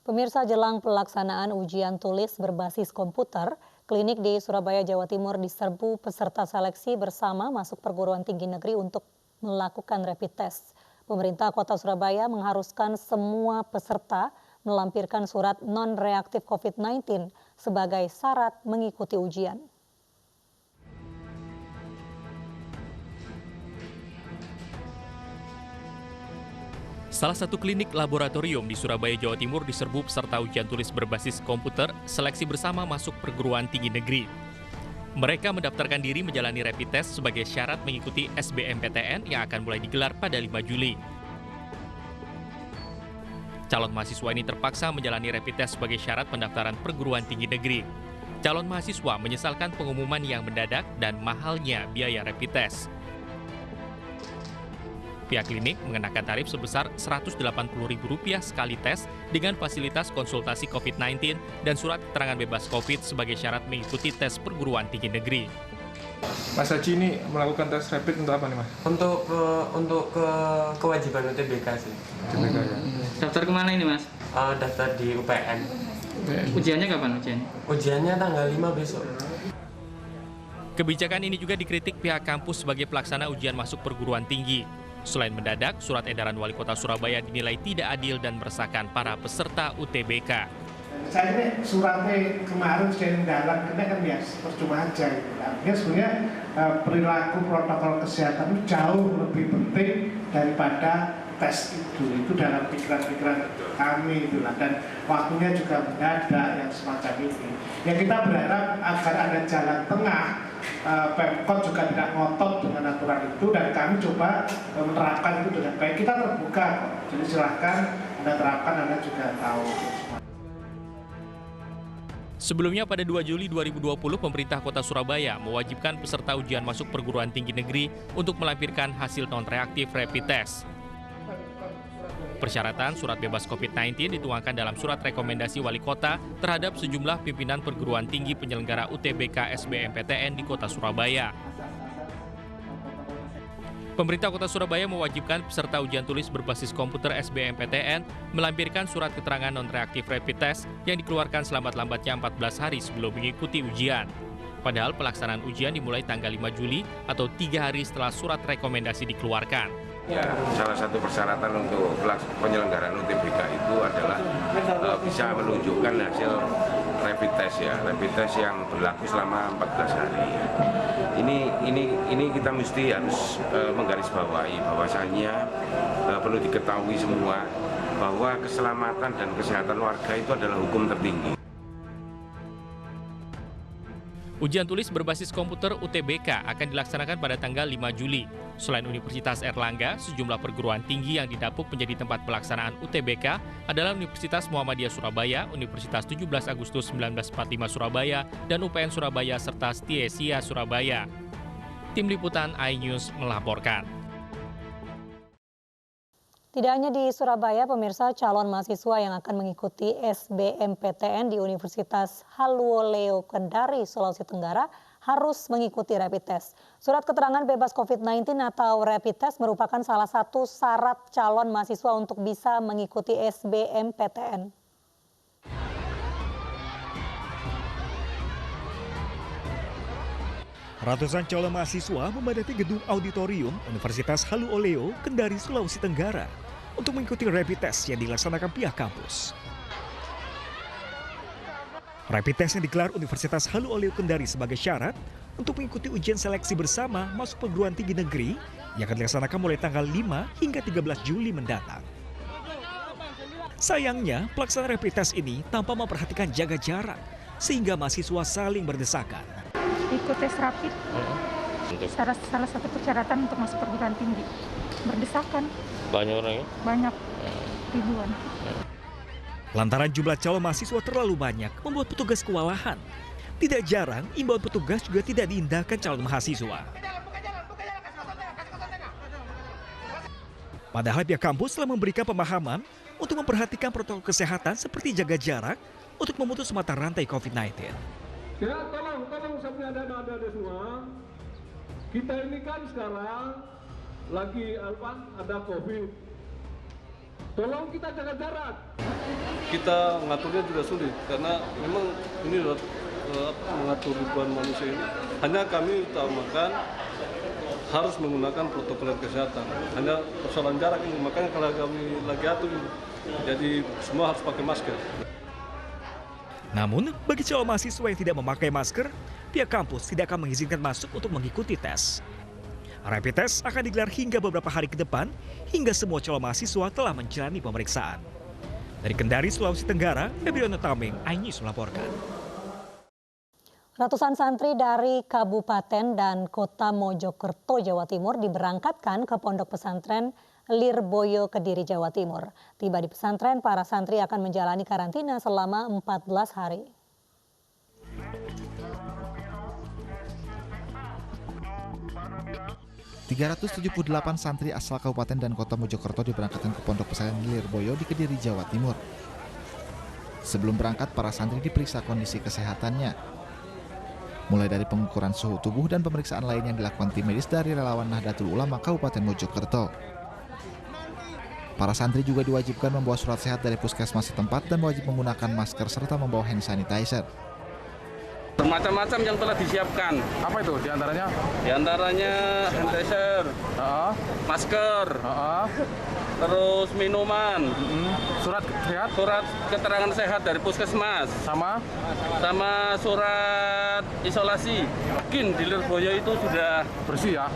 Pemirsa, jelang pelaksanaan ujian tulis berbasis komputer, klinik di Surabaya, Jawa Timur diserbu peserta seleksi bersama masuk perguruan tinggi negeri untuk melakukan rapid test. Pemerintah Kota Surabaya mengharuskan semua peserta melampirkan surat non-reaktif COVID-19 sebagai syarat mengikuti ujian. Salah satu klinik laboratorium di Surabaya, Jawa Timur diserbu peserta ujian tulis berbasis komputer seleksi bersama masuk perguruan tinggi negeri. Mereka mendaftarkan diri menjalani rapid test sebagai syarat mengikuti SBMPTN yang akan mulai digelar pada 5 Juli. Calon mahasiswa ini terpaksa menjalani rapid test sebagai syarat pendaftaran perguruan tinggi negeri. Calon mahasiswa menyesalkan pengumuman yang mendadak dan mahalnya biaya rapid test. Pihak klinik mengenakan tarif sebesar Rp180.000 sekali tes dengan fasilitas konsultasi COVID-19 dan surat keterangan bebas COVID sebagai syarat mengikuti tes perguruan tinggi negeri. Mas Haji ini melakukan tes rapid untuk apa nih, Mas? Untuk kewajiban UTBK sih. UTBK ya. Daftar kemana ini, Mas? Daftar di UPN. Ujiannya kapan ujiannya? Ujiannya tanggal 5 besok. Kebijakan ini juga dikritik pihak kampus sebagai pelaksana ujian masuk perguruan tinggi. Selain mendadak, surat edaran Wali Kota Surabaya dinilai tidak adil dan meresahkan para peserta UTBK. Saya ini suratnya kemarin sudah mendalam, kena kan ya percuma aja. Artinya sebenarnya perilaku protokol kesehatan itu jauh lebih penting daripada tes itu. Itu dalam pikiran-pikiran kami itulah, dan waktunya juga mendadak yang semacam ini. Ya kita berharap agar ada jalan tengah. Pemkot juga tidak ngotot dengan aturan itu, dan kami coba menerapkan itu dengan baik. Kita terbuka kok, jadi silahkan Anda terapkan, Anda juga tahu. Sebelumnya pada 2 Juli 2020, pemerintah Kota Surabaya mewajibkan peserta ujian masuk perguruan tinggi negeri untuk melampirkan hasil non-reaktif rapid test. Persyaratan surat bebas COVID-19 dituangkan dalam surat rekomendasi Wali Kota terhadap sejumlah pimpinan perguruan tinggi penyelenggara UTBK SBMPTN di Kota Surabaya. Pemerintah Kota Surabaya mewajibkan peserta ujian tulis berbasis komputer SBMPTN melampirkan surat keterangan non-reaktif rapid test yang dikeluarkan selambat-lambatnya 14 hari sebelum mengikuti ujian. Padahal pelaksanaan ujian dimulai tanggal 5 Juli atau 3 hari setelah surat rekomendasi dikeluarkan. Ya, salah satu persyaratan untuk penyelenggaraan UTBK itu adalah bisa menunjukkan hasil rapid test ya, rapid test yang berlaku selama 14 hari. Ini kita mesti harus menggarisbawahi bahwasannya perlu diketahui semua bahwa keselamatan dan kesehatan warga itu adalah hukum tertinggi. Ujian tulis berbasis komputer UTBK akan dilaksanakan pada tanggal 5 Juli. Selain Universitas Erlangga, sejumlah perguruan tinggi yang didapuk menjadi tempat pelaksanaan UTBK adalah Universitas Muhammadiyah Surabaya, Universitas 17 Agustus 1945 Surabaya, dan UPN Surabaya serta Stiesia Surabaya. Tim Liputan iNews melaporkan. Tidak hanya di Surabaya, pemirsa, calon mahasiswa yang akan mengikuti SBMPTN di Universitas Haluoleo Kendari, Sulawesi Tenggara harus mengikuti rapid test. Surat keterangan bebas COVID-19 atau rapid test merupakan salah satu syarat calon mahasiswa untuk bisa mengikuti SBMPTN. Ratusan calon mahasiswa memadati gedung auditorium Universitas Haluoleo Kendari, Sulawesi Tenggara untuk mengikuti rapid test yang dilaksanakan pihak kampus. Rapid test yang digelar Universitas Haluoleo Kendari sebagai syarat untuk mengikuti ujian seleksi bersama masuk perguruan tinggi negeri yang akan dilaksanakan mulai tanggal 5 hingga 13 Juli mendatang. Sayangnya, pelaksanaan rapid test ini tanpa memperhatikan jaga jarak sehingga mahasiswa saling berdesakan. Ikut tes rapid, salah satu persyaratan untuk masuk perguruan tinggi. Berdesakan. Banyak orangnya? Banyak, ribuan. Lantaran jumlah calon mahasiswa terlalu banyak, membuat petugas kewalahan. Tidak jarang, imbauan petugas juga tidak diindahkan calon mahasiswa. Padahal pihak kampus telah memberikan pemahaman untuk memperhatikan protokol kesehatan seperti jaga jarak untuk memutus mata rantai COVID-19. Ya, tolong sampai ada semua. Kita ini kan sekarang lagi ada COVID. Tolong kita jaga jarak. Kita mengaturnya juga sulit karena memang ini mengatur ribuan manusia ini hanya kami utamakan harus menggunakan protokol kesehatan. Hanya persoalan jarak ini, makanya kalau kami lagi atur ini, jadi semua harus pakai masker. Namun, bagi calon mahasiswa yang tidak memakai masker, pihak kampus tidak akan mengizinkan masuk untuk mengikuti tes. Rapid test akan digelar hingga beberapa hari ke depan, hingga semua calon mahasiswa telah menjalani pemeriksaan. Dari Kendari, Sulawesi Tenggara, Ebriono Tameng, iNews melaporkan. Ratusan santri dari Kabupaten dan Kota Mojokerto, Jawa Timur diberangkatkan ke Pondok Pesantren Lirboyo, Kediri, Jawa Timur. Tiba di pesantren, para santri akan menjalani karantina selama 14 hari. ...378 santri asal Kabupaten dan Kota Mojokerto diberangkatkan ke Pondok Pesantren Lirboyo di Kediri, Jawa Timur. Sebelum berangkat, para santri diperiksa kondisi kesehatannya. Mulai dari pengukuran suhu tubuh dan pemeriksaan lain yang dilakukan tim medis dari relawan Nahdlatul Ulama Kabupaten Mojokerto. Para santri juga diwajibkan membawa surat sehat dari puskesmas setempat dan wajib menggunakan masker serta membawa hand sanitizer. Bermacam-macam yang telah disiapkan. Apa itu diantaranya? Diantaranya hand sanitizer, masker, terus minuman, surat sehat, surat keterangan sehat dari puskesmas, sama surat isolasi. Mungkin di Lirboyo itu sudah bersih ya?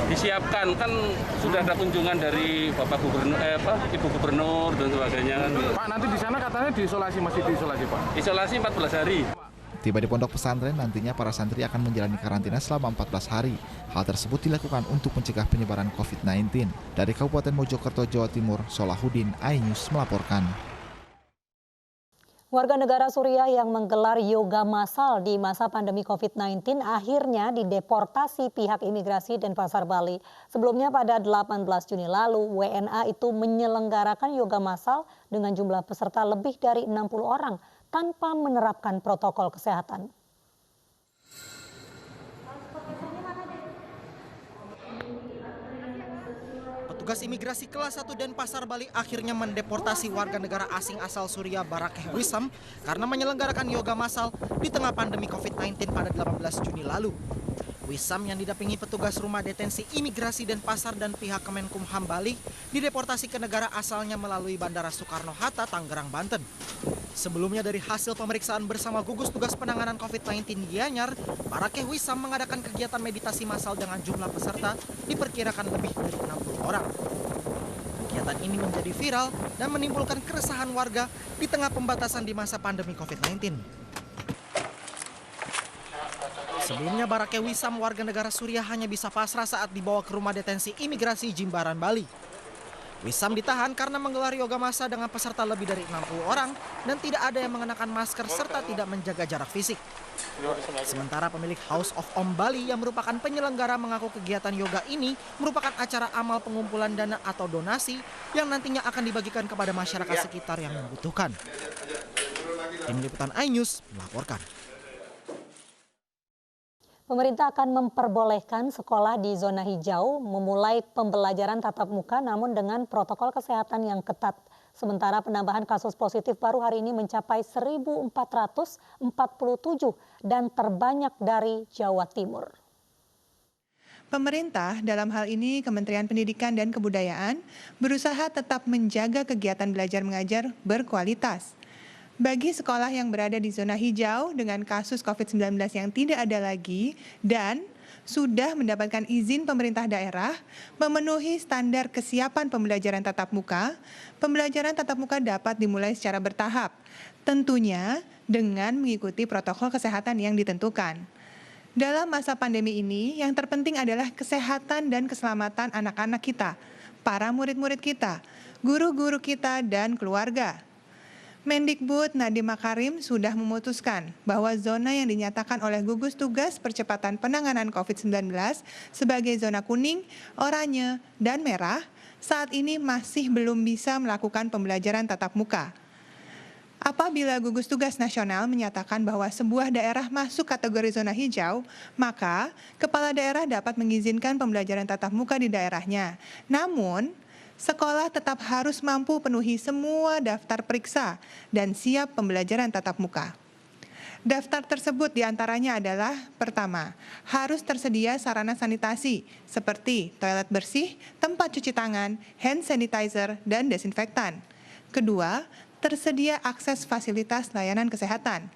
Disiapkan, kan sudah ada kunjungan dari Bapak Gubernur, Ibu Gubernur dan sebagainya. Pak, nanti di sana katanya diisolasi, masih diisolasi Pak? Isolasi 14 hari. Tiba di pondok pesantren, nantinya para santri akan menjalani karantina selama 14 hari. Hal tersebut dilakukan untuk mencegah penyebaran COVID-19. Dari Kabupaten Mojokerto, Jawa Timur, Solahuddin, iNews melaporkan. Warga negara Suriah yang menggelar yoga massal di masa pandemi COVID-19 akhirnya dideportasi pihak imigrasi Denpasar, Bali. Sebelumnya pada 18 Juni lalu, WNA itu menyelenggarakan yoga massal dengan jumlah peserta lebih dari 60 orang tanpa menerapkan protokol kesehatan. Petugas imigrasi kelas 1 Denpasar, Bali akhirnya mendeportasi warga negara asing asal Suriah Barakeh Wissam karena menyelenggarakan yoga massal di tengah pandemi COVID-19 pada 18 Juni lalu. Wissam yang didampingi petugas rumah detensi imigrasi Denpasar dan pihak Kemenkumham Bali dideportasi ke negara asalnya melalui Bandara Soekarno-Hatta, Tangerang, Banten. Sebelumnya dari hasil pemeriksaan bersama gugus tugas penanganan COVID-19 Gianyar, Barakeh Wissam mengadakan kegiatan meditasi massal dengan jumlah peserta diperkirakan lebih dari 60 orang. Kegiatan ini menjadi viral dan menimbulkan keresahan warga di tengah pembatasan di masa pandemi COVID-19. Sebelumnya Barakeh Wissam, warga negara Suriah, hanya bisa pasrah saat dibawa ke rumah detensi imigrasi Jimbaran, Bali. Wissam ditahan karena menggelar yoga massa dengan peserta lebih dari 60 orang dan tidak ada yang mengenakan masker serta tidak menjaga jarak fisik. Sementara pemilik House of Om Bali yang merupakan penyelenggara mengaku kegiatan yoga ini merupakan acara amal pengumpulan dana atau donasi yang nantinya akan dibagikan kepada masyarakat sekitar yang membutuhkan. Tim Liputan iNews melaporkan. Pemerintah akan memperbolehkan sekolah di zona hijau memulai pembelajaran tatap muka namun dengan protokol kesehatan yang ketat. Sementara penambahan kasus positif baru hari ini mencapai 1.447 dan terbanyak dari Jawa Timur. Pemerintah, dalam hal ini Kementerian Pendidikan dan Kebudayaan, berusaha tetap menjaga kegiatan belajar mengajar berkualitas. Bagi sekolah yang berada di zona hijau dengan kasus COVID-19 yang tidak ada lagi dan sudah mendapatkan izin pemerintah daerah memenuhi standar kesiapan pembelajaran tatap muka, pembelajaran tatap muka dapat dimulai secara bertahap, tentunya dengan mengikuti protokol kesehatan yang ditentukan. Dalam masa pandemi ini, yang terpenting adalah kesehatan dan keselamatan anak-anak kita, para murid-murid kita, guru-guru kita, dan keluarga. Mendikbud Nadiem Makarim sudah memutuskan bahwa zona yang dinyatakan oleh gugus tugas percepatan penanganan COVID-19 sebagai zona kuning, oranye, dan merah saat ini masih belum bisa melakukan pembelajaran tatap muka. Apabila gugus tugas nasional menyatakan bahwa sebuah daerah masuk kategori zona hijau, maka kepala daerah dapat mengizinkan pembelajaran tatap muka di daerahnya. Namun, sekolah tetap harus mampu penuhi semua daftar periksa dan siap pembelajaran tatap muka. Daftar tersebut diantaranya adalah, pertama, harus tersedia sarana sanitasi seperti toilet bersih, tempat cuci tangan, hand sanitizer, dan desinfektan. Kedua, tersedia akses fasilitas layanan kesehatan.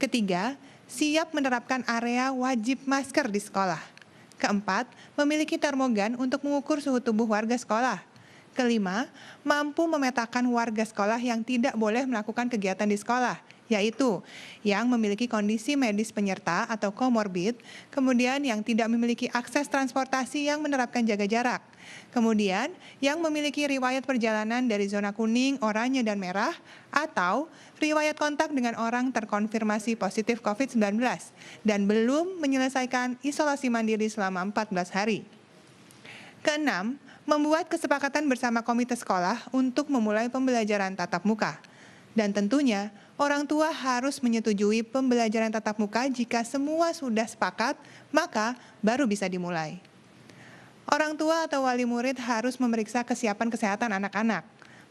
Ketiga, siap menerapkan area wajib masker di sekolah. Keempat, memiliki termogan untuk mengukur suhu tubuh warga sekolah. Kelima, mampu memetakan warga sekolah yang tidak boleh melakukan kegiatan di sekolah, yaitu yang memiliki kondisi medis penyerta atau komorbid, kemudian yang tidak memiliki akses transportasi yang menerapkan jaga jarak, kemudian yang memiliki riwayat perjalanan dari zona kuning, oranye, dan merah, atau riwayat kontak dengan orang terkonfirmasi positif COVID-19 dan belum menyelesaikan isolasi mandiri selama 14 hari. Keenam, membuat kesepakatan bersama komite sekolah untuk memulai pembelajaran tatap muka. Dan tentunya, orang tua harus menyetujui pembelajaran tatap muka jika semua sudah sepakat, maka baru bisa dimulai. Orang tua atau wali murid harus memeriksa kesiapan kesehatan anak-anak.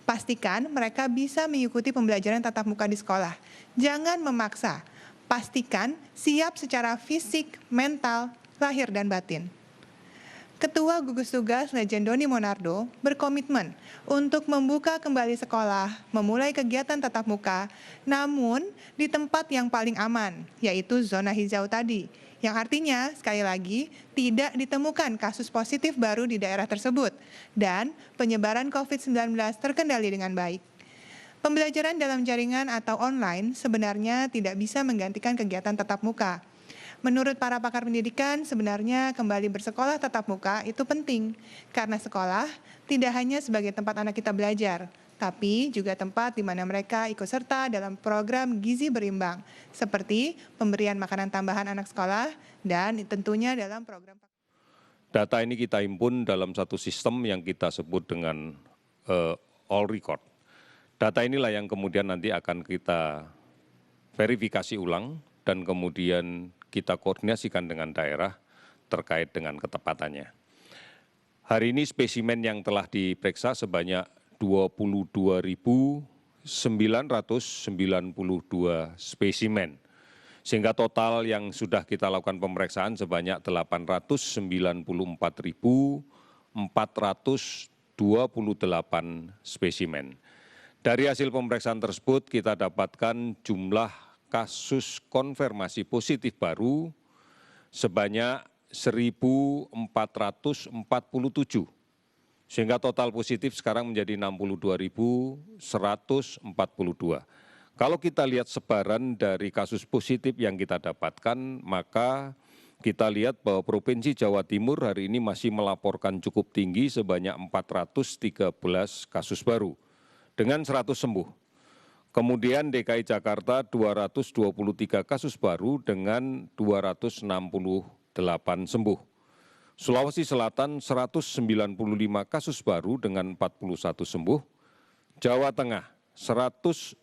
Pastikan mereka bisa mengikuti pembelajaran tatap muka di sekolah. Jangan memaksa. Pastikan siap secara fisik, mental, lahir, dan batin. Ketua Gugus Tugas Legend Doni Monardo berkomitmen untuk membuka kembali sekolah, memulai kegiatan tatap muka, namun di tempat yang paling aman, yaitu zona hijau tadi, yang artinya, sekali lagi, tidak ditemukan kasus positif baru di daerah tersebut, dan penyebaran COVID-19 terkendali dengan baik. Pembelajaran dalam jaringan atau online sebenarnya tidak bisa menggantikan kegiatan tatap muka. Menurut para pakar pendidikan, sebenarnya kembali bersekolah tatap muka itu penting, karena sekolah tidak hanya sebagai tempat anak kita belajar, tapi juga tempat di mana mereka ikut serta dalam program gizi berimbang, seperti pemberian makanan tambahan anak sekolah, dan tentunya dalam program. Data ini kita himpun dalam satu sistem yang kita sebut dengan all record. Data inilah yang kemudian nanti akan kita verifikasi ulang, dan kemudian kita koordinasikan dengan daerah terkait dengan ketepatannya. Hari ini spesimen yang telah diperiksa sebanyak 22.992 spesimen, sehingga total yang sudah kita lakukan pemeriksaan sebanyak 894.428 spesimen. Dari hasil pemeriksaan tersebut kita dapatkan jumlah kasus konfirmasi positif baru sebanyak 1.447, sehingga total positif sekarang menjadi 62.142. Kalau kita lihat sebaran dari kasus positif yang kita dapatkan, maka kita lihat bahwa Provinsi Jawa Timur hari ini masih melaporkan cukup tinggi sebanyak 413 kasus baru dengan 100 sembuh. Kemudian DKI Jakarta 223 kasus baru dengan 268 sembuh. Sulawesi Selatan 195 kasus baru dengan 41 sembuh. Jawa Tengah 110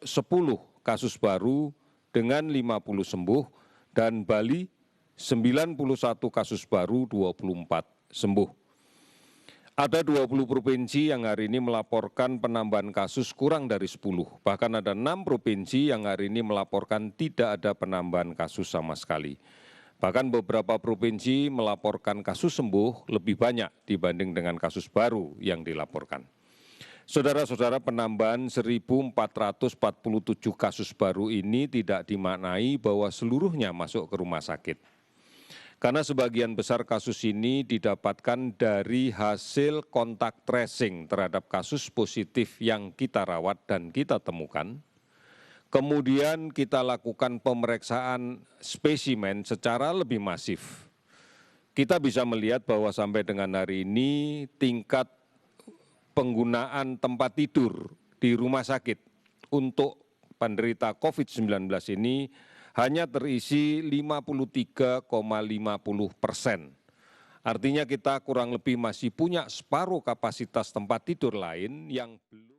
kasus baru dengan 50 sembuh. Dan Bali 91 kasus baru 24 sembuh. Ada 20 provinsi yang hari ini melaporkan penambahan kasus kurang dari 10. Bahkan ada 6 provinsi yang hari ini melaporkan tidak ada penambahan kasus sama sekali. Bahkan beberapa provinsi melaporkan kasus sembuh lebih banyak dibanding dengan kasus baru yang dilaporkan. Saudara-saudara, penambahan 1.447 kasus baru ini tidak dimaknai bahwa seluruhnya masuk ke rumah sakit. Karena sebagian besar kasus ini didapatkan dari hasil kontak tracing terhadap kasus positif yang kita rawat dan kita temukan. Kemudian kita lakukan pemeriksaan spesimen secara lebih masif. Kita bisa melihat bahwa sampai dengan hari ini tingkat penggunaan tempat tidur di rumah sakit untuk penderita COVID-19 ini hanya terisi 53,50%. Artinya kita kurang lebih masih punya separuh kapasitas tempat tidur lain yang belum